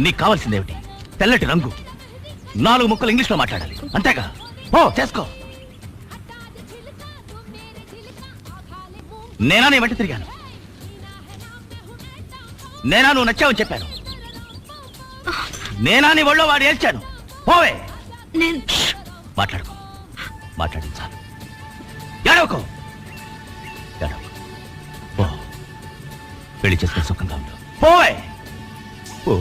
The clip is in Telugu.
నీకు కావాల్సిందేమిటి? తెల్లటి రంగు, 4 ముక్కలు ఇంగ్లీష్లో మాట్లాడాలి, అంతేగా? ఓ చేసుకో. నేనా నీ వెంట తిరిగాను? నేనా నువ్వు నచ్చావని చెప్పాను? నేనా నీ ఒళ్ళో వాడు ఏడ్చాను? పోవే. మాట్లాడుకో, మాట్లాడించాలి. ఏడవకో, ఏడవకో. ఓ పెళ్లి చేసుకుని సుఖంగా ఉండు. పోవే. ఓ